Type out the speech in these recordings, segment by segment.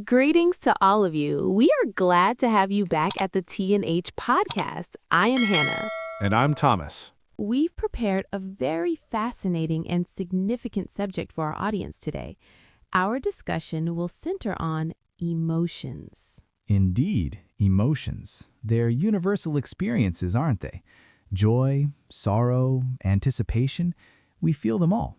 Greetings to all of you. We are glad to have you back at the T&H podcast. I am Hannah. And I'm Thomas. We've prepared a very fascinating and significant subject for our audience today. Our discussion will center on emotions. Indeed, emotions. They're universal experiences, aren't they? Joy, sorrow, anticipation, we feel them all.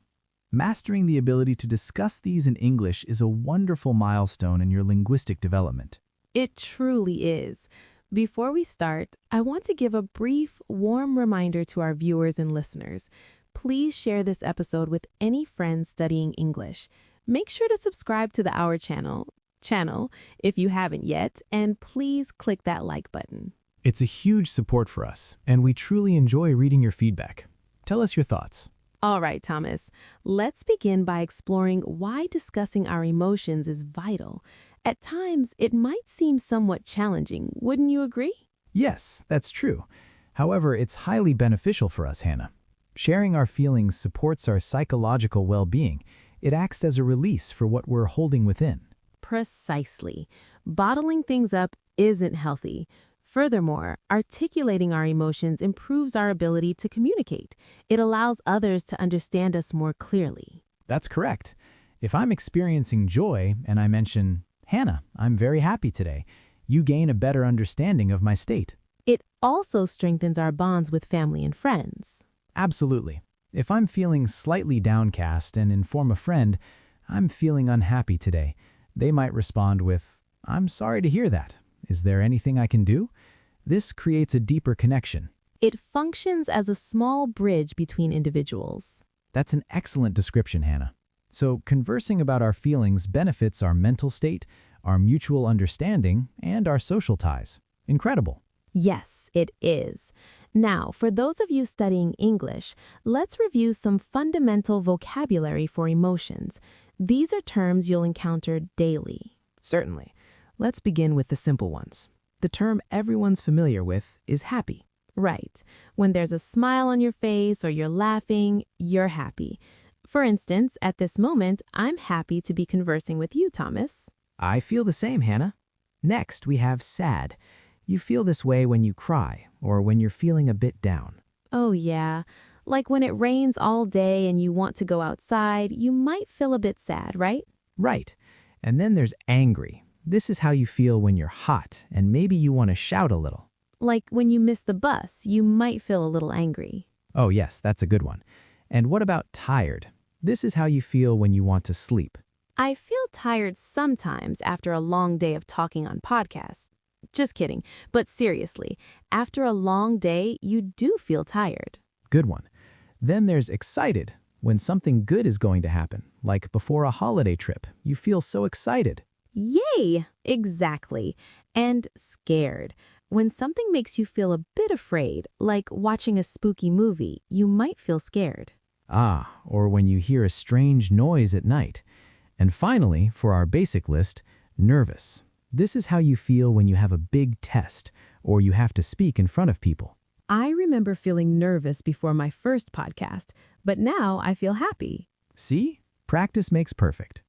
Mastering the ability to discuss these in English is a wonderful milestone in your linguistic development. It truly is. Before we start, I want to give a brief, warm reminder to our viewers and listeners. Please share this episode with any friends studying English. Make sure to subscribe to Our channel if you haven't yet, and please click that like button. It's a huge support for us, and we truly enjoy reading your feedback. Tell us your thoughts. All right, Thomas, let's begin by exploring why discussing our emotions is vital. At times, it might seem somewhat challenging, wouldn't you agree? Yes, that's true. However, it's highly beneficial for us, Hannah. Sharing our feelings supports our psychological well-being. It acts as a release for what we're holding within. Precisely. Bottling things up isn't healthy. Furthermore, articulating our emotions improves our ability to communicate. It allows others to understand us more clearly. That's correct. If I'm experiencing joy and I mention, Hannah, I'm very happy today, you gain a better understanding of my state. It also strengthens our bonds with family and friends. Absolutely. If I'm feeling slightly downcast and inform a friend, I'm feeling unhappy today, they might respond with, I'm sorry to hear that. Is there anything I can do? This creates a deeper connection. It functions as a small bridge between individuals. That's an excellent description, Hannah. So, conversing about our feelings benefits our mental state, our mutual understanding, and our social ties. Incredible. Yes, it is. Now, for those of you studying English, let's review some fundamental vocabulary for emotions. These are terms you'll encounter daily. Certainly. Let's begin with the simple ones. The term everyone's familiar with is happy. Right. When there's a smile on your face or you're laughing, you're happy. For instance, at this moment, I'm happy to be conversing with you, Thomas. I feel the same, Hannah. Next, we have sad. You feel this way when you cry or when you're feeling a bit down. Oh, yeah. Like when it rains all day and you want to go outside, you might feel a bit sad, right? Right. And then there's angry. This is how you feel when you're hot and maybe you want to shout a little. Like when you miss the bus, you might feel a little angry. Oh yes, that's a good one. And what about tired? This is how you feel when you want to sleep. I feel tired sometimes after a long day of talking on podcasts. Just kidding, but seriously, after a long day, you do feel tired. Good one. Then there's excited. When something good is going to happen, like before a holiday trip, you feel so excited. Yay! Exactly. And scared. When something makes you feel a bit afraid, like watching a spooky movie, you might feel scared. Ah, or when you hear a strange noise at night. And finally, for our basic list, nervous. This is how you feel when you have a big test or you have to speak in front of people. I remember feeling nervous before my first podcast, but now I feel happy. See? Practice makes perfect.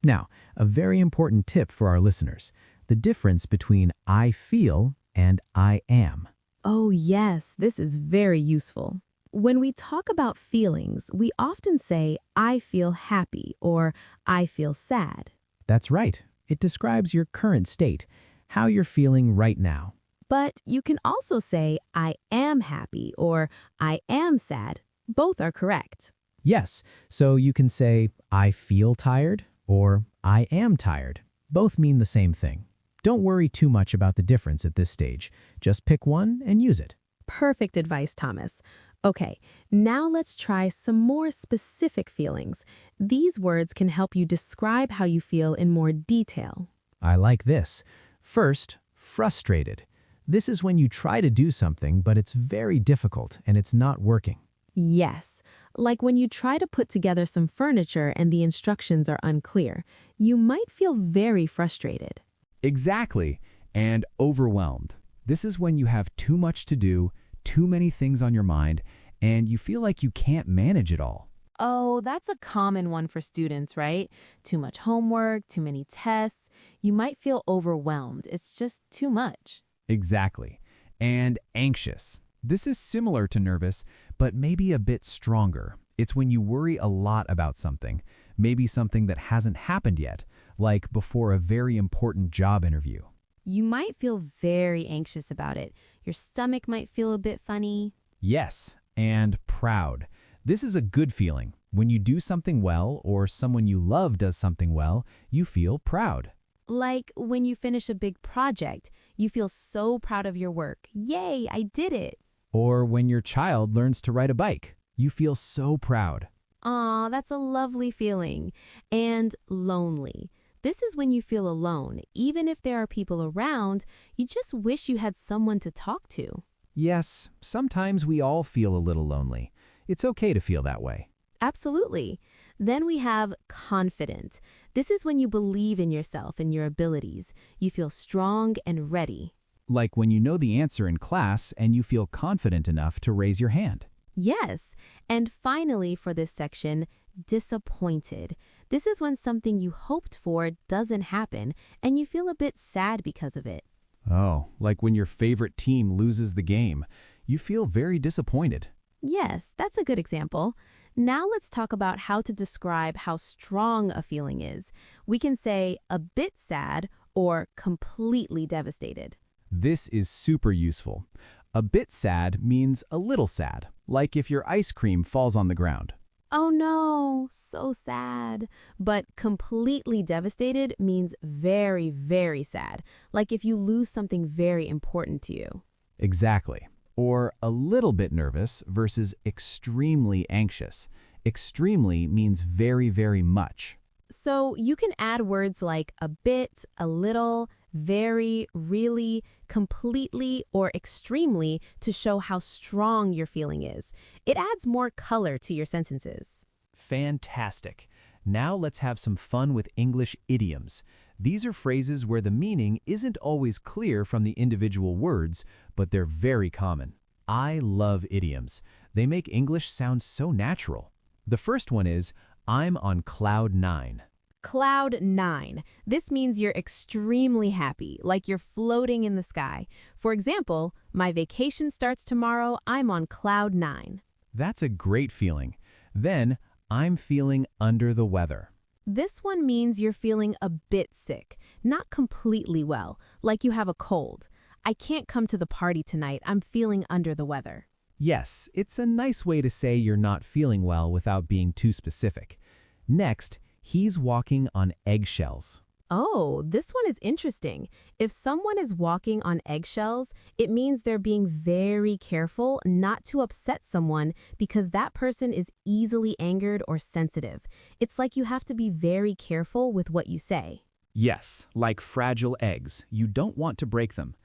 Now, a very important tip for our listeners, the difference between I feel and I am. Oh yes, this is very useful. When we talk about feelings, we often say, I feel happy or I feel sad. That's right. It describes your current state, how you're feeling right now. But you can also say, I am happy or I am sad. Both are correct. Yes, so you can say, I feel tired or I am tired. Both mean the same thing. Don't worry too much about the difference at this stage. Just pick one and use it. Perfect advice, Thomas. Okay, now let's try some more specific feelings. These words can help you describe how you feel in more detail. I like this. First, frustrated. This is when you try to do something, but it's very difficult and it's not working. Yes, like when you try to put together some furniture and the instructions are unclear, you might feel very frustrated. Exactly, and overwhelmed. This is when you have too much to do, too many things on your mind, and you feel like you can't manage it all. Oh, that's a common one for students, right? Too much homework, too many tests. You might feel overwhelmed. It's just too much. Exactly. And anxious. This is similar to nervous, but maybe a bit stronger. It's when you worry a lot about something, maybe something that hasn't happened yet, like before a very important job interview. You might feel very anxious about it. Your stomach might feel a bit funny. Yes, and proud. This is a good feeling. When you do something well or someone you love does something well, you feel proud. Like when you finish a big project, you feel so proud of your work. Yay, I did it. Or when your child learns to ride a bike, you feel so proud. Aw, that's a lovely feeling. And lonely. This is when you feel alone. Even if there are people around, you just wish you had someone to talk to. Yes, sometimes we all feel a little lonely. It's okay to feel that way. Absolutely. Then we have confident. This is when you believe in yourself and your abilities. You feel strong and ready. Like when you know the answer in class and you feel confident enough to raise your hand. Yes. And finally, for this section, disappointed. This is when something you hoped for doesn't happen and you feel a bit sad because of it. Oh, like when your favorite team loses the game. You feel very disappointed. Yes, that's a good example. Now let's talk about how to describe how strong a feeling is. We can say a bit sad or completely devastated. This is super useful. A bit sad means a little sad, like if your ice cream falls on the ground. Oh no, so sad. But completely devastated means very, very sad, like if you lose something very important to you. Exactly. Or a little bit nervous versus extremely anxious. Extremely means very, very much. So you can add words like a bit, a little, very, really, completely, or extremely to show how strong your feeling is. It adds more color to your sentences. Fantastic. Now let's have some fun with English idioms. These are phrases where the meaning isn't always clear from the individual words, but they're very common. I love idioms. They make English sound so natural. The first one is, I'm on cloud nine. Cloud nine. This means you're extremely happy, like you're floating in the sky. For example, my vacation starts tomorrow, I'm on cloud nine. That's a great feeling. Then, I'm feeling under the weather. This one means you're feeling a bit sick, not completely well, like you have a cold. I can't come to the party tonight, I'm feeling under the weather. Yes, it's a nice way to say you're not feeling well without being too specific. Next, he's walking on eggshells. Oh, this one is interesting. If someone is walking on eggshells, it means they're being very careful not to upset someone because that person is easily angered or sensitive. It's like you have to be very careful with what you say. Yes, like fragile eggs. You don't want to break them.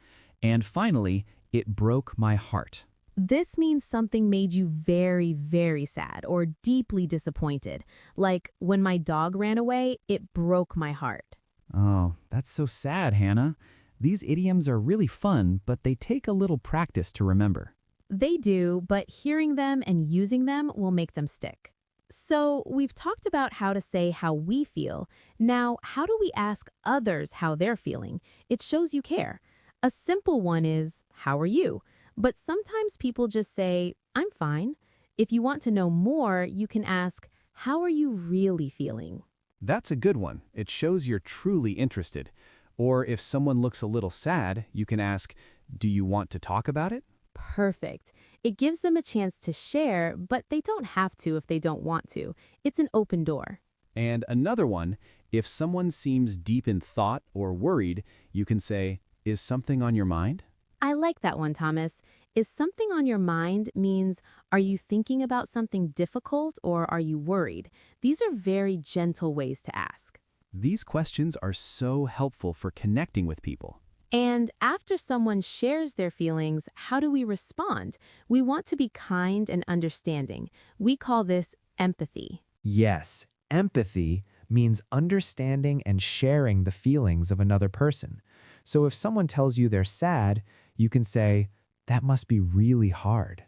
And finally, it broke my heart. This means something made you very, very sad or deeply disappointed. Like when my dog ran away, it broke my heart. Oh, that's so sad, Hannah. These idioms are really fun, but they take a little practice to remember. They do, but hearing them and using them will make them stick. So we've talked about how to say how we feel. Now, how do we ask others how they're feeling? It shows you care. A simple one is, how are you? But sometimes people just say, I'm fine. If you want to know more, you can ask, how are you really feeling? That's a good one. It shows you're truly interested. Or if someone looks a little sad, you can ask, do you want to talk about it? Perfect. It gives them a chance to share, but they don't have to if they don't want to. It's an open door. And another one, if someone seems deep in thought or worried, you can say, is something on your mind? I like that one, Thomas. Is something on your mind means, are you thinking about something difficult or are you worried? These are very gentle ways to ask. These questions are so helpful for connecting with people. And after someone shares their feelings, how do we respond? We want to be kind and understanding. We call this empathy. Yes, empathy means understanding and sharing the feelings of another person. So if someone tells you they're sad, you can say, that must be really hard.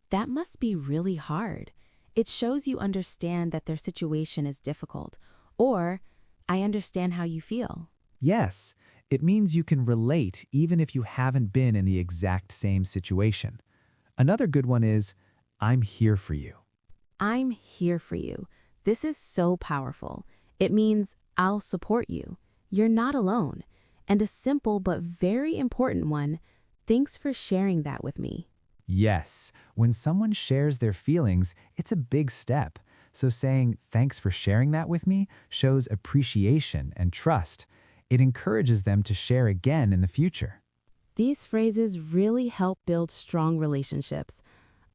That must be really hard. It shows you understand that their situation is difficult, or I understand how you feel. Yes, it means you can relate even if you haven't been in the exact same situation. Another good one is, I'm here for you. I'm here for you. This is so powerful. It means I'll support you. You're not alone. And a simple but very important one, thanks for sharing that with me. Yes, when someone shares their feelings, it's a big step. So saying, thanks for sharing that with me, shows appreciation and trust. It encourages them to share again in the future. These phrases really help build strong relationships.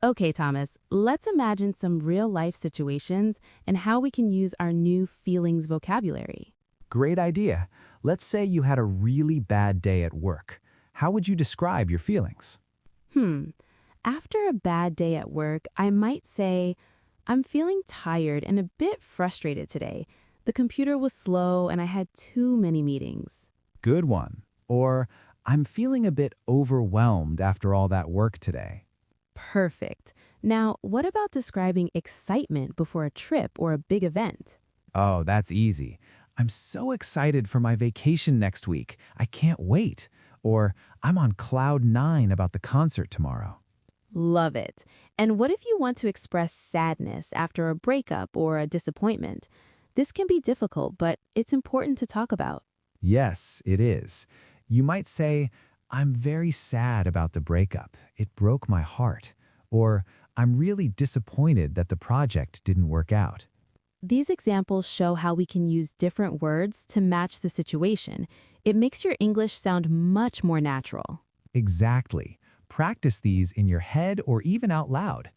Okay, Thomas, let's imagine some real-life situations and how we can use our new feelings vocabulary. Great idea. Let's say you had a really bad day at work. How would you describe your feelings? After a bad day at work, I might say, I'm feeling tired and a bit frustrated today. The computer was slow and I had too many meetings. Good one. Or, I'm feeling a bit overwhelmed after all that work today. Perfect. Now, what about describing excitement before a trip or a big event? Oh, that's easy. I'm so excited for my vacation next week. I can't wait. Or, I'm on cloud 9 about the concert tomorrow. Love it. And what if you want to express sadness after a breakup or a disappointment? This can be difficult, but it's important to talk about. Yes, it is. You might say, I'm very sad about the breakup. It broke my heart. Or, I'm really disappointed that the project didn't work out. These examples show how we can use different words to match the situation. It makes your English sound much more natural. Exactly. Practice these in your head or even out loud.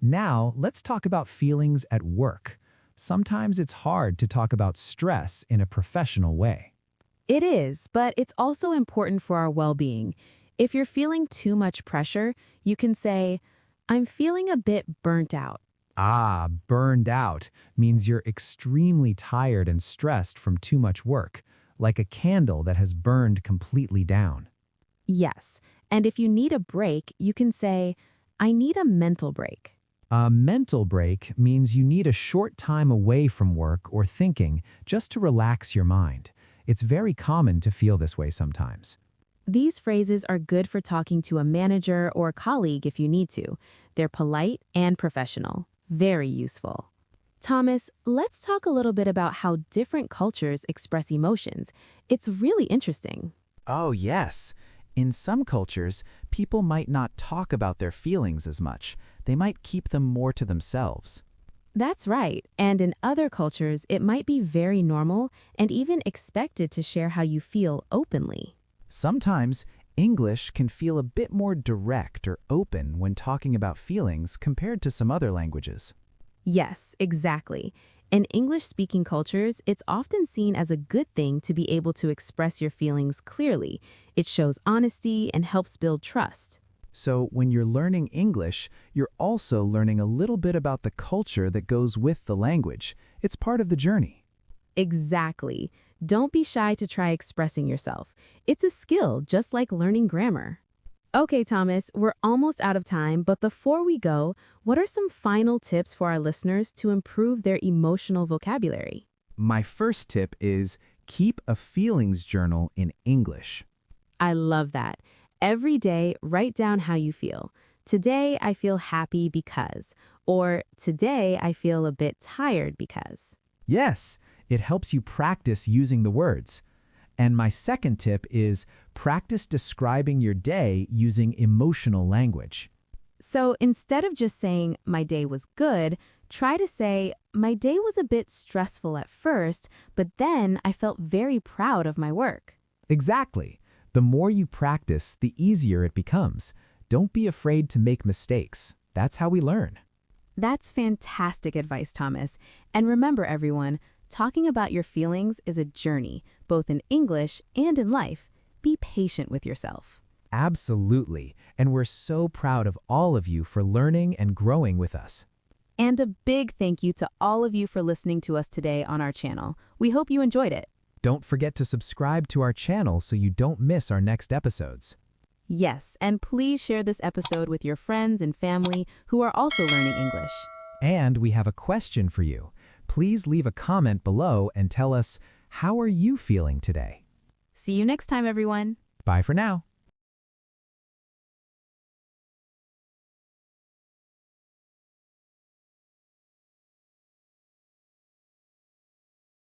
Now, let's talk about feelings at work. Sometimes it's hard to talk about stress in a professional way. It is, but it's also important for our well-being. If you're feeling too much pressure, you can say, I'm feeling a bit burnt out. Ah, burned out means you're extremely tired and stressed from too much work, like a candle that has burned completely down. Yes, and if you need a break, you can say, I need a mental break. A mental break means you need a short time away from work or thinking just to relax your mind. It's very common to feel this way sometimes. These phrases are good for talking to a manager or colleague if you need to. They're polite and professional. Very useful. Thomas, let's talk a little bit about how different cultures express emotions. It's really interesting. Oh, yes. In some cultures, people might not talk about their feelings as much. They might keep them more to themselves. That's right. And in other cultures, it might be very normal and even expected to share how you feel openly. Sometimes, English can feel a bit more direct or open when talking about feelings compared to some other languages. Yes, exactly. In English-speaking cultures, it's often seen as a good thing to be able to express your feelings clearly. It shows honesty and helps build trust. So when you're learning English, you're also learning a little bit about the culture that goes with the language. It's part of the journey. Exactly. Don't be shy to try expressing yourself. It's a skill, just like learning grammar. Okay, Thomas, we're almost out of time, but before we go, what are some final tips for our listeners to improve their emotional vocabulary? My first tip is keep a feelings journal in English. I love that. Every day, write down how you feel. Today, I feel happy because, or today, I feel a bit tired because. Yes, it helps you practice using the words. And my second tip is practice describing your day using emotional language. So instead of just saying, my day was good, try to say, my day was a bit stressful at first, but then I felt very proud of my work. Exactly. The more you practice, the easier it becomes. Don't be afraid to make mistakes. That's how we learn. That's fantastic advice, Thomas. And remember, everyone, talking about your feelings is a journey, both in English and in life. Be patient with yourself. Absolutely. And we're so proud of all of you for learning and growing with us. And a big thank you to all of you for listening to us today on our channel. We hope you enjoyed it. Don't forget to subscribe to our channel so you don't miss our next episodes. Yes, and please share this episode with your friends and family who are also learning English. And we have a question for you. Please leave a comment below and tell us, how are you feeling today? See you next time, everyone. Bye for now.